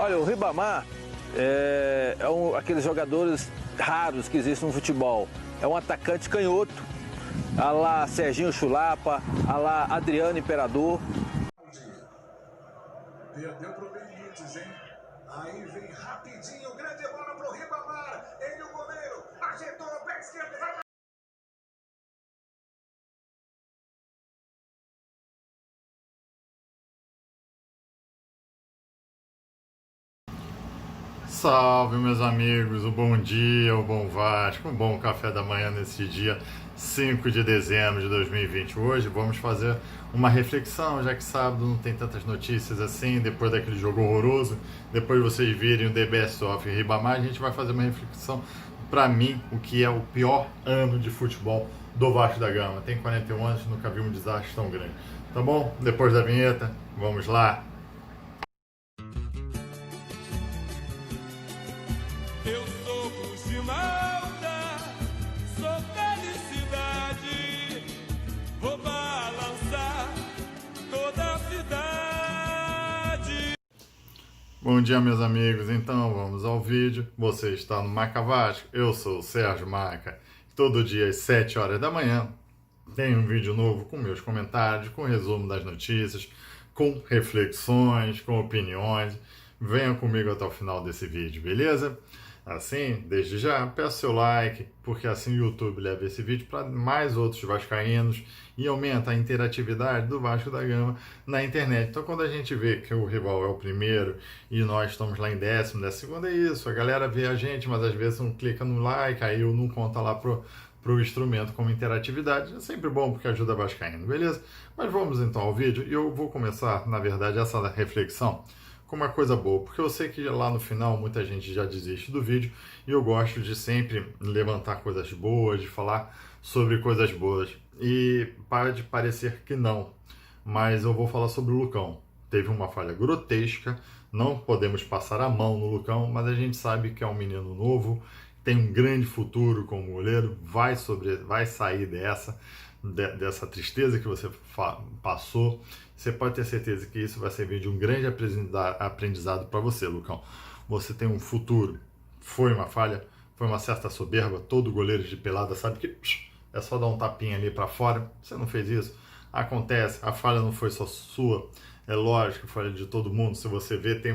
Olha, o Ribamar aqueles jogadores raros que existem no futebol. É um atacante canhoto, a lá Serginho Chulapa, a lá Adriano Imperador. Perdeu pro Benítez, hein? Aí vem rapidinho, grande bola pro Ribamar. Ele, o goleiro, ajeitou o pé esquerdo, vai. Salve, meus amigos, o bom dia, o bom Vasco, um bom café da manhã nesse dia 5 de dezembro de 2020. Hoje vamos fazer uma reflexão, já que sábado não tem tantas notícias assim, depois daquele jogo horroroso, depois de vocês virem o The Best of Ribamar, a gente vai fazer uma reflexão, para mim, o que é o pior ano de futebol do Vasco da Gama. Tem 41 anos, nunca vi um desastre tão grande. Tá bom? Depois da vinheta, vamos lá. Eu sou cruz de malta, sou felicidade, vou balançar toda a cidade. Bom dia, meus amigos. Então vamos ao vídeo. Você está no Marca Vasco. Eu sou o Sérgio Marca. Todo dia às 7 horas da manhã tem um vídeo novo com meus comentários, com resumo das notícias, com reflexões, com opiniões. Venha comigo até o final desse vídeo, beleza? Assim, desde já, peço seu like, porque assim o YouTube leva esse vídeo para mais outros vascaínos e aumenta a interatividade do Vasco da Gama na internet. Então, quando a gente vê que o rival é o primeiro e nós estamos lá em 10º, 12º, é isso. A galera vê a gente, mas às vezes não clica no like, aí eu não conta lá pro instrumento como interatividade. É sempre bom porque ajuda vascaíno, beleza? Mas vamos então ao vídeo e eu vou começar, na verdade, essa reflexão com uma coisa boa, porque eu sei que lá no final muita gente já desiste do vídeo e eu gosto de sempre levantar coisas boas, de falar sobre coisas boas. E pode parecer que não, mas eu vou falar sobre o Lucão. Teve uma falha grotesca, não podemos passar a mão no Lucão, mas a gente sabe que é um menino novo, tem um grande futuro como goleiro, vai sair dessa tristeza que você passou. Você pode ter certeza que isso vai servir de um grande aprendizado para você, Lucão. Você tem um futuro. Foi uma falha, foi uma certa soberba. Todo goleiro de pelada sabe que é só dar um tapinha ali para fora. Você não fez isso. Acontece, a falha não foi só sua. É lógico, falha de todo mundo. Se você vê, tem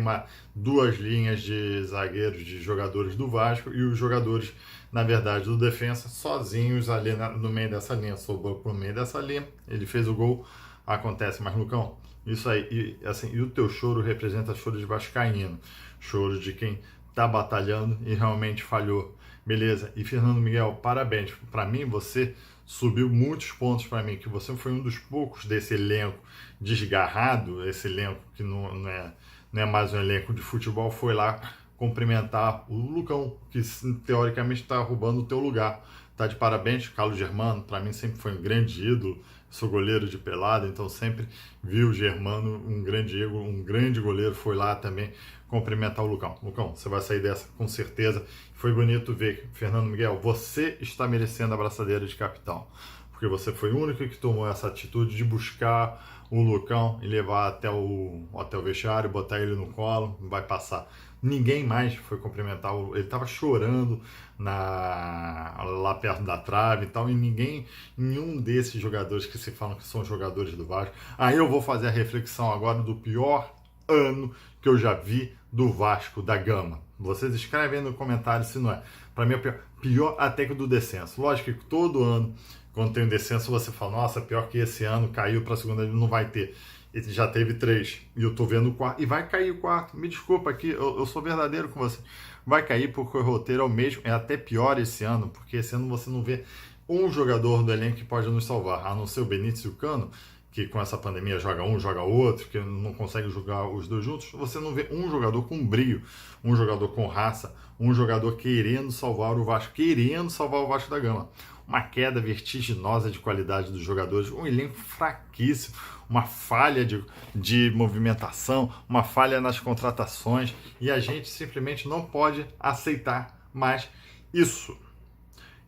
duas linhas de zagueiros, de jogadores do Vasco e os jogadores, na verdade, do defensa, sozinhos ali no meio dessa linha. Sobrou por meio dessa linha, ele fez o gol. Acontece, mas Lucão, isso aí, e o teu choro representa choro de vascaíno, choro de quem tá batalhando e realmente falhou, beleza? E Fernando Miguel, parabéns, para mim você subiu muitos pontos para mim, que você foi um dos poucos desse elenco desgarrado, esse elenco que não é mais um elenco de futebol, foi lá cumprimentar o Lucão, que teoricamente está roubando o teu lugar. Tá de parabéns, Carlos Germano, para mim sempre foi um grande ídolo, sou goleiro de pelada, então sempre vi o Germano, um grande ídolo, um grande goleiro, foi lá também cumprimentar o Lucão. Lucão, você vai sair dessa com certeza. Foi bonito ver, Fernando Miguel, você está merecendo a braçadeira de capitão, porque você foi o único que tomou essa atitude de buscar o Lucão e levar até o vestiário, botar ele no colo, vai passar. Ninguém mais foi cumprimentar, ele estava chorando lá perto da trave e tal, e nenhum desses jogadores que se falam que são jogadores do Vasco. Aí eu vou fazer a reflexão agora do pior ano que eu já vi do Vasco da Gama. Vocês escrevem aí no comentário se não é. Para mim é pior até que o do descenso. Lógico que todo ano, quando tem um descenso, você fala, nossa, pior que esse ano, caiu para a segunda, não vai ter. Ele já teve 3, e eu tô vendo o quarto, e vai cair o quarto. Me desculpa aqui, eu sou verdadeiro com você. Vai cair porque o roteiro é o mesmo, é até pior esse ano, porque esse ano você não vê um jogador do elenco que pode nos salvar, a não ser o Benítez e o Cano, que com essa pandemia joga um, joga outro, que não consegue jogar os dois juntos. Você não vê um jogador com brio, um jogador com raça, um jogador querendo salvar o Vasco da Gama. Uma queda vertiginosa de qualidade dos jogadores, um elenco fraquíssimo, uma falha de movimentação, uma falha nas contratações, e a gente simplesmente não pode aceitar mais isso.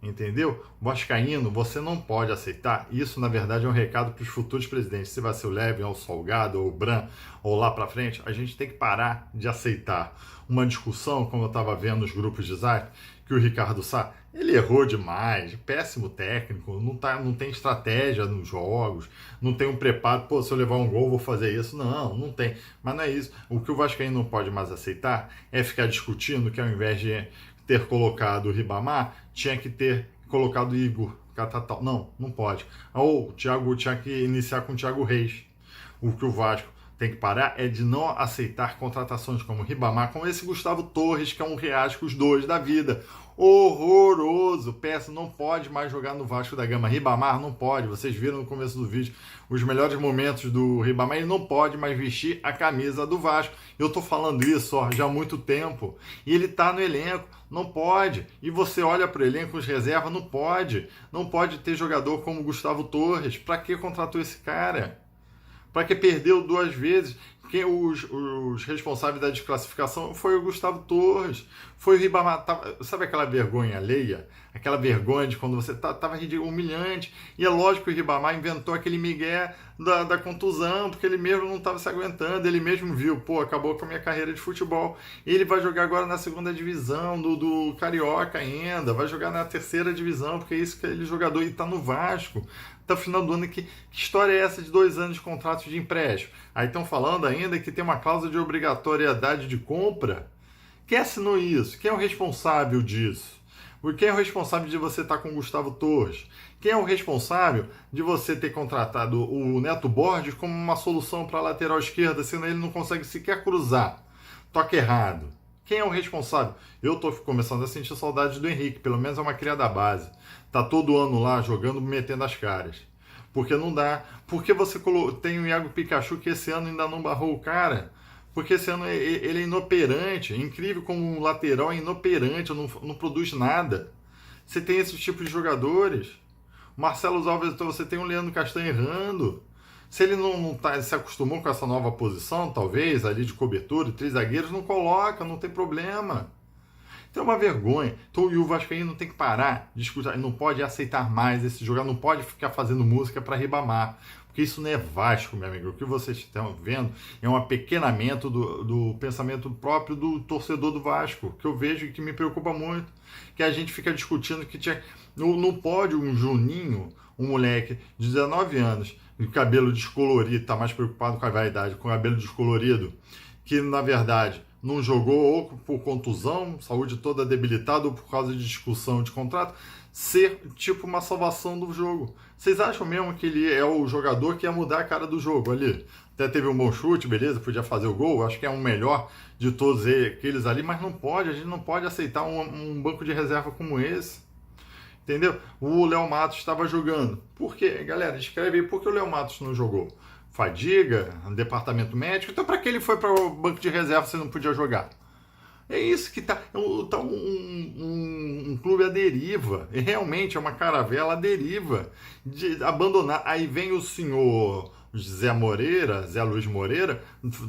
Entendeu? Vascaíno, você não pode aceitar. Isso, na verdade, é um recado para os futuros presidentes. Se vai ser o Levin, ou o Salgado, ou o Bran, ou lá para frente, a gente tem que parar de aceitar uma discussão, como eu estava vendo nos grupos de zap, que o Ricardo Sá, ele errou demais, péssimo técnico, não tem estratégia nos jogos, não tem um preparo, pô, se eu levar um gol vou fazer isso. Não tem. Mas não é isso. O que o Vascaíno não pode mais aceitar é ficar discutindo que ao invés de ter colocado o Ribamar, tinha que ter colocado o Igor Catatal. Não pode. Ou o Thiago tinha que iniciar com o Thiago Reis. O que o Vasco tem que parar é de não aceitar contratações como o Ribamar, como esse Gustavo Torres, que é um Reasco, os dois da vida. Horroroso, péssimo, não pode mais jogar no Vasco da Gama. Ribamar não pode, vocês viram no começo do vídeo os melhores momentos do Ribamar, ele não pode mais vestir a camisa do Vasco. Eu tô falando isso já há muito tempo, e ele tá no elenco, não pode. E você olha para o elenco, os reservas, não pode ter jogador como Gustavo Torres. Para que contratou esse cara? Para que perdeu 2 vezes? Os responsáveis da desclassificação foi o Gustavo Torres, foi o Ribamar. Sabe aquela vergonha alheia? Aquela vergonha de quando você estava humilhante. E é lógico que o Ribamar inventou aquele migué da contusão, porque ele mesmo não estava se aguentando, ele mesmo viu, pô, acabou com a minha carreira de futebol. Ele vai jogar agora na 2ª divisão do Carioca ainda, vai jogar na 3ª divisão, porque é isso que ele jogador, e está no Vasco. Até o final do ano, que história é essa de 2 anos de contrato de empréstimo? Aí estão falando ainda que tem uma cláusula de obrigatoriedade de compra. Quem assinou isso? Quem é o responsável disso? Quem é o responsável de você estar com o Gustavo Torres? Quem é o responsável de você ter contratado o Neto Borges como uma solução para a lateral esquerda, sendo ele não consegue sequer cruzar? Toque errado. Quem é o responsável? Eu estou começando a sentir saudade do Henrique, pelo menos é uma cria da base. Tá todo ano lá jogando, metendo as caras. Porque não dá. Porque você tem o Iago Pikachu, que esse ano ainda não barrou o cara. Porque esse ano ele é inoperante. É incrível como um lateral é inoperante, não produz nada. Você tem esses tipos de jogadores. Marcelo Alves, então você tem o Leandro Castanho errando. Se ele não se acostumou com essa nova posição, talvez, ali de cobertura, 3 zagueiros, não coloca, não tem problema. Então é uma vergonha. Então, e o Vascaíno tem que parar de discutir, não pode aceitar mais esse jogador, não pode ficar fazendo música para Ribamar, porque isso não é Vasco, meu amigo. O que vocês estão vendo é um apequenamento do pensamento próprio do torcedor do Vasco, que eu vejo e que me preocupa muito, que a gente fica discutindo que não pode um Juninho, um moleque de 19 anos, de cabelo descolorido, está mais preocupado com a vaidade, com o cabelo descolorido, que na verdade não jogou ou por contusão, saúde toda debilitada ou por causa de discussão de contrato, ser tipo uma salvação do jogo. Vocês acham mesmo que ele é o jogador que ia mudar a cara do jogo ali? Até teve um bom chute, beleza, podia fazer o gol, acho que é o melhor de todos aqueles ali, mas não pode, a gente não pode aceitar um banco de reserva como esse. Entendeu? O Léo Matos estava jogando. Por quê? Galera, escreve aí por que o Léo Matos não jogou. Fadiga, departamento médico. Então, para que ele foi para o banco de reserva se não podia jogar? É isso que tá um clube à deriva. E realmente é uma caravela à deriva de abandonar. Aí vem o senhor Zé Luiz Moreira,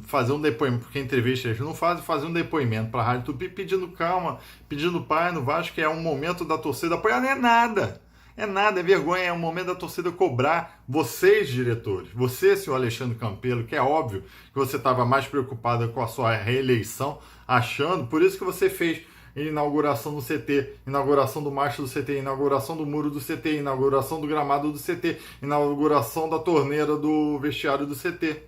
fazer um depoimento, porque entrevista eles não fazem, fazer um depoimento para a Rádio Tupi pedindo calma, pedindo paz no Vasco, que é um momento da torcida apoiar. Não é nada. É nada, é vergonha, é um momento da torcida cobrar vocês, diretores, você, senhor Alexandre Campelo, que é óbvio que você estava mais preocupado com a sua reeleição, achando, por isso que você fez inauguração do CT, inauguração do mastro do CT, inauguração do muro do CT, inauguração do gramado do CT, inauguração da torneira do vestiário do CT.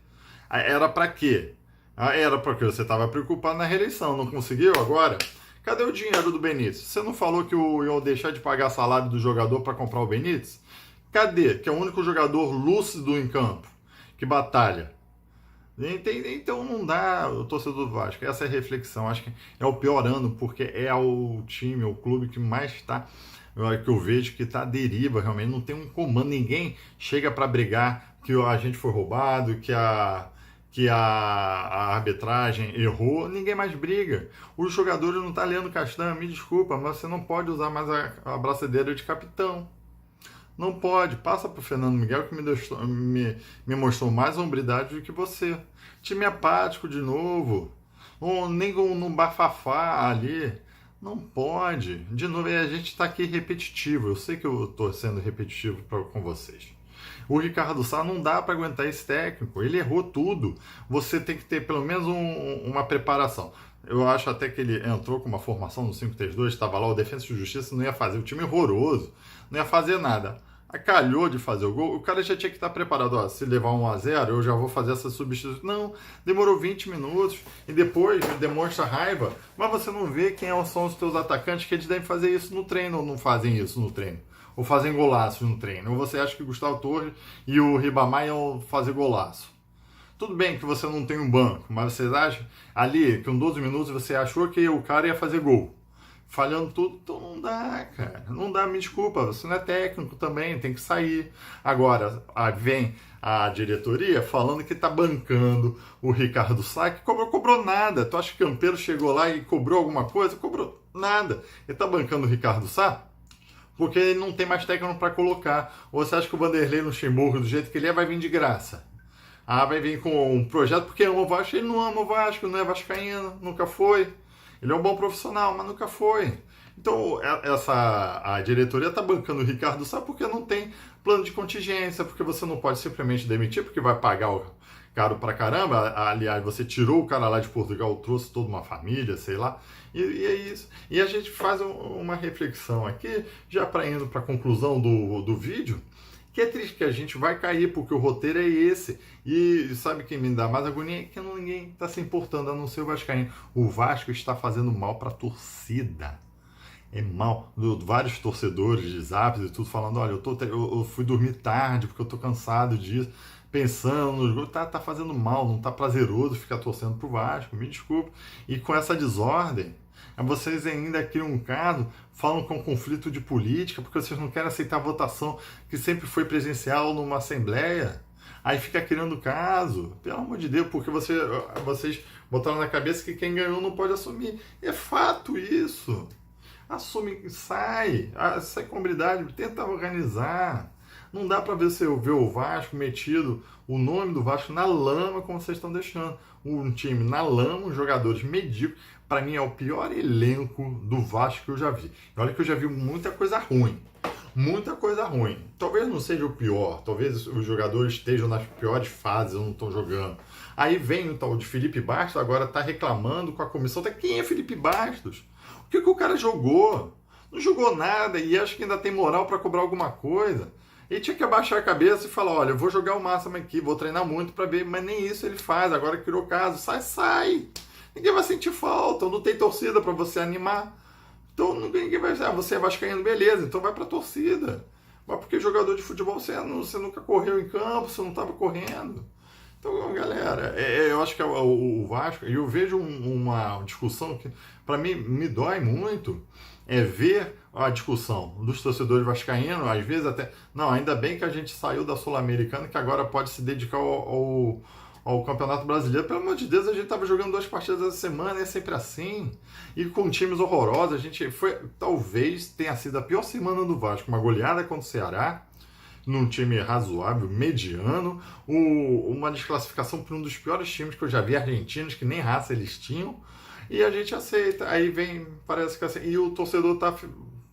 Era para quê? Era porque você estava preocupado na reeleição, não conseguiu agora? Cadê o dinheiro do Benítez? Você não falou que iam deixar de pagar salário do jogador para comprar o Benítez? Cadê? Que é o único jogador lúcido em campo, que batalha. Então não dá, o torcedor do Vasco. Essa é a reflexão. Acho que é o pior ano, porque é o time, o clube que mais está, que eu vejo que está à deriva realmente. Não tem um comando, ninguém chega para brigar que a gente foi roubado, que a arbitragem errou, ninguém mais briga. Os jogadores não estão lendo Castanho, me desculpa, mas você não pode usar mais a braçadeira de capitão. Não pode. Passa para o Fernando Miguel, que me mostrou mais hombridade do que você. Time apático de novo. Nem no bafafá ali. Não pode. De novo, a gente está aqui repetitivo. Eu sei que eu estou sendo repetitivo com vocês. O Ricardo Sá não dá para aguentar esse técnico. Ele errou tudo. Você tem que ter pelo menos uma preparação. Eu acho até que ele entrou com uma formação no 5-3-2, estava lá, o Defensa e Justiça não ia fazer, o time horroroso, não ia fazer nada. Acalhou de fazer o gol, o cara já tinha que estar preparado, ó, se levar 1-0, eu já vou fazer essa substituição. Não, demorou 20 minutos e depois demonstra raiva, mas você não vê quem são os teus atacantes, que eles devem fazer isso no treino ou não fazem isso no treino. Ou fazem golaço no treino. Ou você acha que o Gustavo Torres e o Ribamar iam fazer golaço. Tudo bem que você não tem um banco, mas vocês acham ali que com 12 minutos você achou que o cara ia fazer gol. Falhando tudo, então não dá, cara. Não dá, me desculpa, você não é técnico também, tem que sair. Agora, vem a diretoria falando que tá bancando o Ricardo Sá, que cobrou nada. Tu acha que o Campeiro chegou lá e cobrou alguma coisa? Cobrou nada. Ele tá bancando o Ricardo Sá porque ele não tem mais técnico para colocar. Ou você acha que o Vanderlei Luxemburgo, do jeito que ele é, vai vir de graça? Vai vir com um projeto porque ama o Vasco. Ele não ama o Vasco, não é vascaíno, nunca foi. Ele é um bom profissional, mas nunca foi. Então, a diretoria está bancando o Ricardo Sá porque não tem plano de contingência, porque você não pode simplesmente demitir, porque vai pagar o caro pra caramba. Aliás, você tirou o cara lá de Portugal, trouxe toda uma família, sei lá. E é isso. E a gente faz uma reflexão aqui, já para indo para a conclusão do vídeo, que é triste que a gente vai cair, porque o roteiro é esse. E sabe quem me dá mais agonia? Que ninguém está se importando, a não ser o vascaíno. O Vasco está fazendo mal para a torcida. É mal. Vários torcedores de zaps e tudo falando, olha, eu fui dormir tarde porque eu estou cansado disso, pensando nos gols. Tá fazendo mal, não tá prazeroso ficar torcendo pro Vasco, me desculpe. E com essa desordem, vocês ainda criam um caso, falam com conflito de política, porque vocês não querem aceitar a votação que sempre foi presencial numa assembleia. Aí fica criando caso, pelo amor de Deus, porque vocês botaram na cabeça que quem ganhou não pode assumir. É fato isso. Assume, sai com habilidade, tenta organizar. Não dá para ver o Vasco metido, o nome do Vasco na lama, como vocês estão deixando. Um time na lama, os jogadores medíocres. Para mim é o pior elenco do Vasco que eu já vi. E olha que eu já vi muita coisa ruim. Muita coisa ruim. Talvez não seja o pior. Talvez os jogadores estejam nas piores fases ou não estão jogando. Aí vem o tal de Felipe Bastos, agora está reclamando com a comissão. Quem é Felipe Bastos? O que o cara jogou? Não jogou nada e acha que ainda tem moral para cobrar alguma coisa. Ele tinha que abaixar a cabeça e falar, olha, eu vou jogar o máximo aqui, vou treinar muito para ver, mas nem isso ele faz. Agora criou caso, sai. Ninguém vai sentir falta, não tem torcida para você animar. Então ninguém vai dizer, você é vascaíno, beleza, então vai para a torcida. Mas porque jogador de futebol você nunca correu em campo, você não estava correndo. Então, galera, eu acho que o Vasco, e eu vejo uma discussão que, para mim, me dói muito, é ver a discussão dos torcedores vascaínos, às vezes até... Não, ainda bem que a gente saiu da Sul-Americana, que agora pode se dedicar ao Campeonato Brasileiro. Pelo amor de Deus, a gente estava jogando 2 partidas essa semana, é sempre assim. E com times horrorosos, talvez tenha sido a pior semana do Vasco, uma goleada contra o Ceará, num time razoável, mediano, uma desclassificação por um dos piores times que eu já vi, argentinos, que nem raça eles tinham, e a gente aceita. Aí vem, parece que assim, e o torcedor tá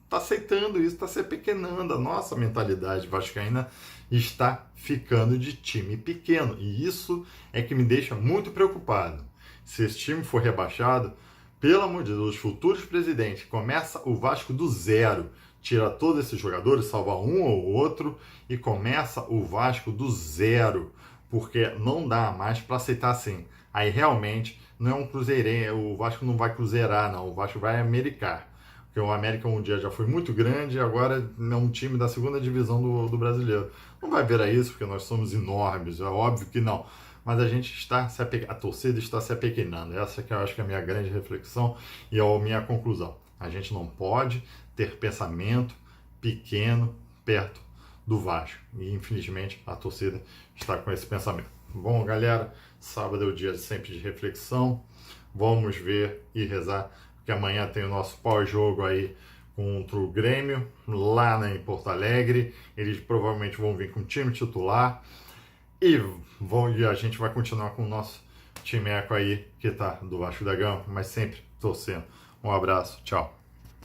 aceitando isso, está se apequenando. A nossa mentalidade vascaína está ficando de time pequeno, e isso é que me deixa muito preocupado. Se esse time for rebaixado, pelo amor de Deus, os futuros presidentes, começa o Vasco do zero, tira todos esses jogadores, salva um ou outro e começa o Vasco do zero, porque não dá mais para aceitar assim. Aí realmente não é um cruzeirense, o Vasco não vai cruzeirar, não, o Vasco vai americar. Porque o América um dia já foi muito grande e agora é um time da 2ª divisão do brasileiro. Não vai ver a isso, porque nós somos enormes, é óbvio que não. Mas a gente a torcida está se apequenando. Essa que eu acho que é a minha grande reflexão e a minha conclusão. A gente não pode ter pensamento pequeno perto do Vasco. E, infelizmente, a torcida está com esse pensamento. Bom, galera, sábado é o dia sempre de reflexão. Vamos ver e rezar, porque amanhã tem o nosso pós-jogo aí contra o Grêmio, lá em Porto Alegre. Eles provavelmente vão vir com o time titular. E a gente vai continuar com o nosso time eco aí, que tá do Vasco da Gama, mas sempre torcendo. Um abraço, tchau.